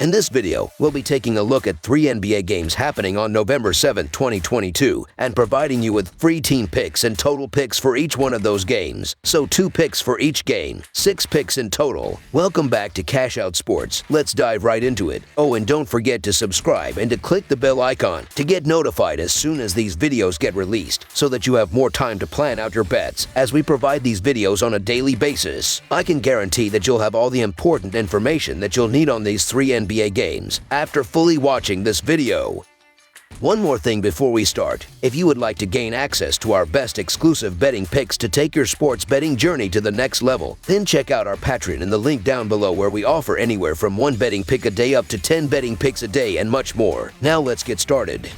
In this video, we'll be taking a look at 3 NBA games happening on November 7, 2022, and providing you with free team picks and total picks for each one of those games. So 2 picks for each game, 6 picks in total. Welcome back to Cash Out Sports. Let's dive right into it. Oh, and don't forget to subscribe and to click the bell icon to get notified as soon as these videos get released, so that you have more time to plan out your bets as we provide these videos on a daily basis. I can guarantee that you'll have all the important information that you'll need on these 3 NBA games after fully watching this video. One more thing before we start. If you would like to gain access to our best exclusive betting picks to take your sports betting journey to the next level, then check out our Patreon in the link down below, where we offer anywhere from 1 betting pick a day up to 10 betting picks a day and much more. Now let's get started.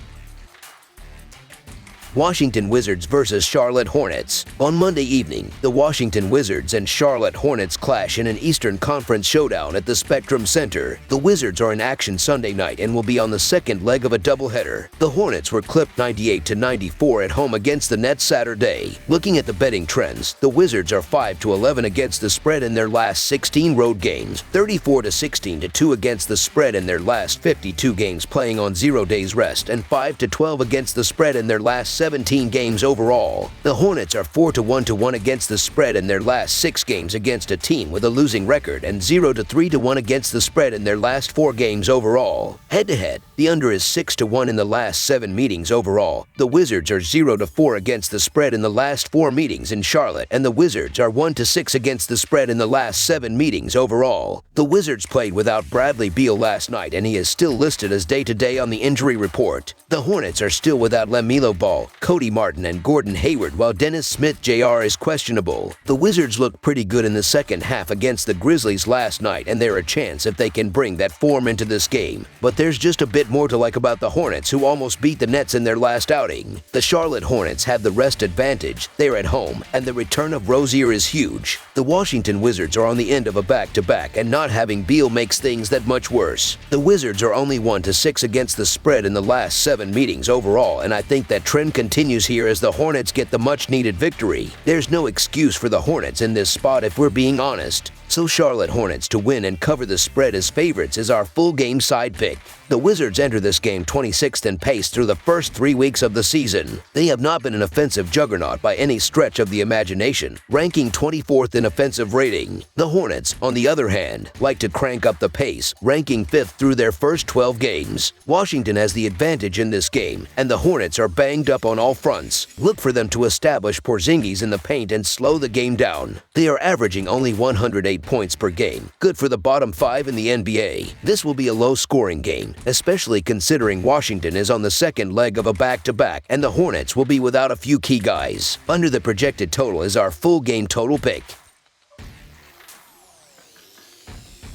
Washington Wizards vs. Charlotte Hornets. On Monday evening, the Washington Wizards and Charlotte Hornets clash in an Eastern Conference showdown at the Spectrum Center. The Wizards are in action Sunday night and will be on the second leg of a doubleheader. The Hornets were clipped 98-94 at home against the Nets Saturday. Looking at the betting trends, the Wizards are 5-11 against the spread in their last 16 road games, 34-16-2 against the spread in their last 52 games playing on 0 days rest, and 5-12 against the spread in their last 17 games overall. The Hornets are 4-1 against the spread in their last 6 games against a team with a losing record, and 0-3 against the spread in their last 4 games overall. Head-to-head, the under is 6-1 in the last 7 meetings overall. The Wizards are 0-4 against the spread in the last 4 meetings in Charlotte, and the Wizards are 1-6 against the spread in the last 7 meetings overall. The Wizards played without Bradley Beal last night, and he is still listed as day-to-day on the injury report. The Hornets are still without LaMelo Ball, Cody Martin, and Gordon Hayward, while Dennis Smith Jr. is questionable. The Wizards looked pretty good in the second half against the Grizzlies last night, and they're a chance if they can bring that form into this game. But there's just a bit more to like about the Hornets, who almost beat the Nets in their last outing. The Charlotte Hornets have the rest advantage, they're at home, and the return of Rozier is huge. The Washington Wizards are on the end of a back-to-back, and not having Beal makes things that much worse. The Wizards are only 1-6 against the spread in the last 7 meetings overall, and I think that trend continues here as the Hornets get the much-needed victory. There's no excuse for the Hornets in this spot if we're being honest. So Charlotte Hornets to win and cover the spread as favorites is our full game side pick. The Wizards enter this game 26th in pace through the first 3 weeks of the season. They have not been an offensive juggernaut by any stretch of the imagination, ranking 24th in offensive rating. The Hornets, on the other hand, like to crank up the pace, ranking 5th through their first 12 games. Washington has the advantage in this game, and the Hornets are banged up on all fronts. Look for them to establish Porzingis in the paint and slow the game down. They are averaging only 108 points per game, good for the bottom 5 in the NBA. This will be a low-scoring game, especially considering Washington is on the second leg of a back-to-back, and the Hornets will be without a few key guys. Under the projected total is our full game total pick.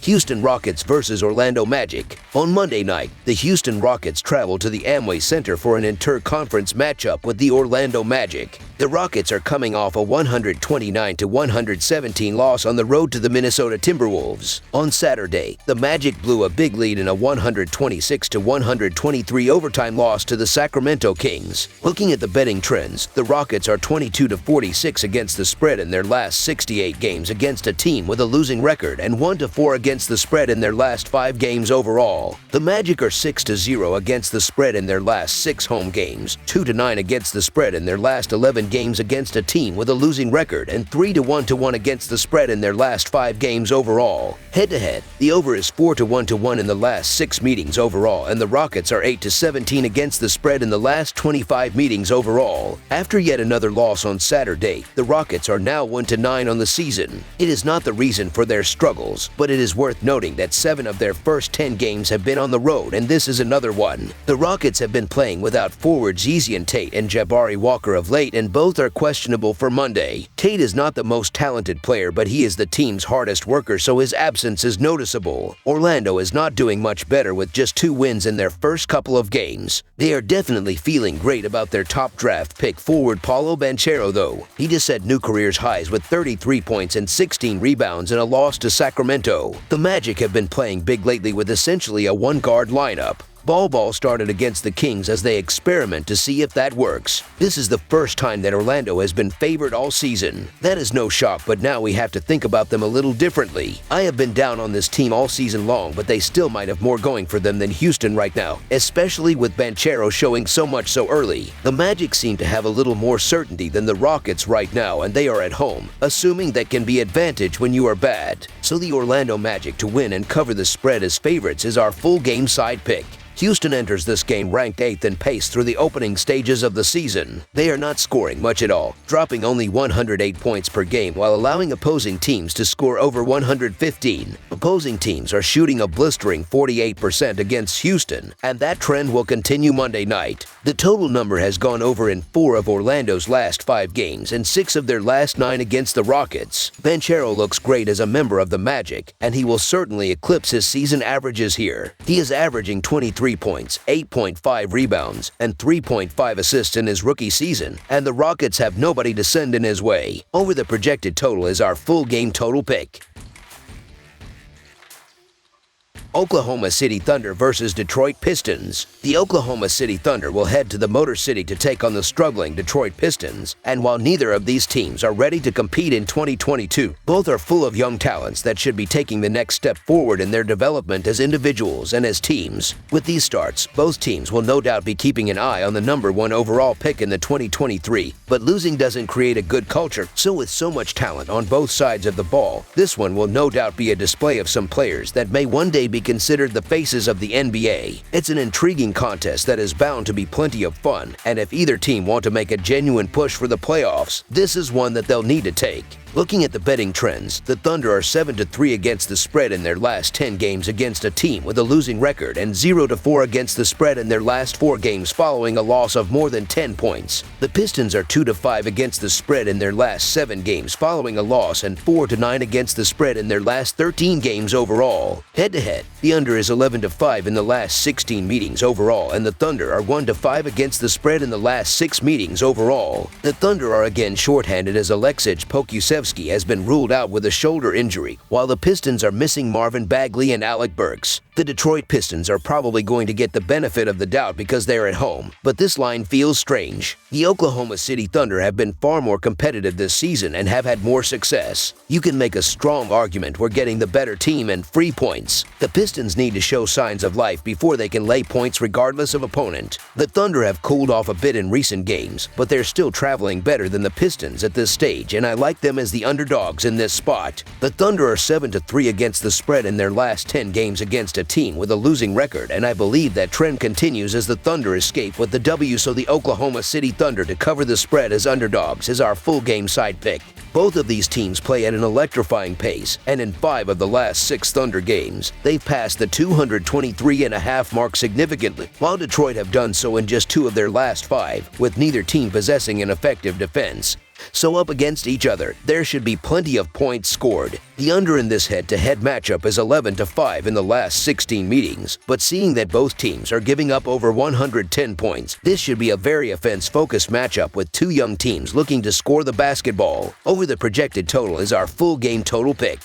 Houston Rockets vs. Orlando Magic. On Monday night, the Houston Rockets traveled to the Amway Center for an inter-conference matchup with the Orlando Magic. The Rockets are coming off a 129-117 loss on the road to the Minnesota Timberwolves. On Saturday, the Magic blew a big lead in a 126-123 overtime loss to the Sacramento Kings. Looking at the betting trends, the Rockets are 22-46 against the spread in their last 68 games against a team with a losing record, and 1-4 against the spread in their last 5 games overall. The Magic are 6-0 against the spread in their last 6 home games, 2-9 against the spread in their last 11 games against a team with a losing record, and 3-1 against the spread in their last 5 games overall. Head-to-head, the over is 4-1 in the last 6 meetings overall, and the Rockets are 8-17 against the spread in the last 25 meetings overall. After yet another loss on Saturday, the Rockets are now 1-9 on the season. It is not the reason for their struggles, but it is worth noting that 7 of their first 10 games have been on the road, and this is another one. The Rockets have been playing without forwards Zizian Tate and Jabari Walker of late, and both are questionable for Monday. Tate is not the most talented player, but he is the team's hardest worker, so his absence is noticeable. Orlando is not doing much better with just 2 wins in their first couple of games. They are definitely feeling great about their top draft pick forward Paolo Banchero, though. He just set new career highs with 33 points and 16 rebounds in a loss to Sacramento. The Magic have been playing big lately with essentially a 1-guard lineup. Ball started against the Kings as they experiment to see if that works. This is the first time that Orlando has been favored all season. That is no shock, but now we have to think about them a little differently. I have been down on this team all season long, but they still might have more going for them than Houston right now, especially with Banchero showing so much so early. The Magic seem to have a little more certainty than the Rockets right now, and they are at home, assuming that can be advantage when you are bad. So the Orlando Magic to win and cover the spread as favorites is our full game side pick. Houston enters this game ranked 8th in pace through the opening stages of the season. They are not scoring much at all, dropping only 108 points per game while allowing opposing teams to score over 115. Opposing teams are shooting a blistering 48% against Houston, and that trend will continue Monday night. The total number has gone over in 4 of Orlando's last 5 games and 6 of their last 9 against the Rockets. Banchero looks great as a member of the Magic, and he will certainly eclipse his season averages here. He is averaging 23 points, 8.5 rebounds, and 3.5 assists in his rookie season, and the Rockets have nobody to send in his way. Over the projected total is our full game total pick. Oklahoma City Thunder versus Detroit Pistons. The Oklahoma City Thunder will head to the Motor City to take on the struggling Detroit Pistons, and while neither of these teams are ready to compete in 2022, both are full of young talents that should be taking the next step forward in their development as individuals and as teams. With these starts, both teams will no doubt be keeping an eye on the number 1 overall pick in the 2023, but losing doesn't create a good culture, so with so much talent on both sides of the ball, this one will no doubt be a display of some players that may one day be considered the faces of the NBA. It's an intriguing contest that is bound to be plenty of fun, and if either team want to make a genuine push for the playoffs, this is one that they'll need to take. Looking at the betting trends, the Thunder are 7-3 against the spread in their last 10 games against a team with a losing record and 0-4 against the spread in their last 4 games following a loss of more than 10 points. The Pistons are 2-5 against the spread in their last 7 games following a loss and 4-9 against the spread in their last 13 games overall. Head-to-head, the under is 11-5 in the last 16 meetings overall, and the Thunder are 1-5 against the spread in the last 6 meetings overall. The Thunder are again shorthanded as Aleksej Pokusevski has been ruled out with a shoulder injury, while the Pistons are missing Marvin Bagley and Alec Burks. The Detroit Pistons are probably going to get the benefit of the doubt because they're at home, but this line feels strange. The Oklahoma City Thunder have been far more competitive this season and have had more success. You can make a strong argument we're getting the better team and free points. The Pistons need to show signs of life before they can lay points regardless of opponent. The Thunder have cooled off a bit in recent games, but they're still traveling better than the Pistons at this stage, and I like them as the underdogs in this spot. The Thunder are 7-3 against the spread in their last 10 games against a team with a losing record, and I believe that trend continues as the Thunder escape with the W, so the Oklahoma City Thunder to cover the spread as underdogs is our full game side pick. Both of these teams play at an electrifying pace, and in 5 of the last 6 Thunder games, they've passed the 223.5 mark significantly, while Detroit have done so in just 2 of their last 5, with neither team possessing an effective defense. So up against each other, there should be plenty of points scored. The under in this head-to-head matchup is 11-5 in the last 16 meetings, but seeing that both teams are giving up over 110 points, this should be a very offense-focused matchup with 2 young teams looking to score the basketball. Over the projected total is our full game total pick.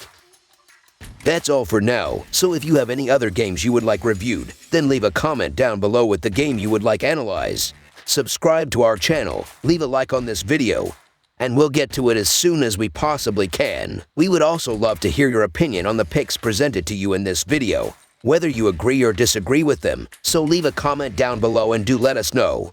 That's all for now, so if you have any other games you would like reviewed, then leave a comment down below with the game you would like analyzed. Subscribe to our channel, leave a like on this video, and we'll get to it as soon as we possibly can. We would also love to hear your opinion on the picks presented to you in this video, whether you agree or disagree with them, so leave a comment down below and do let us know.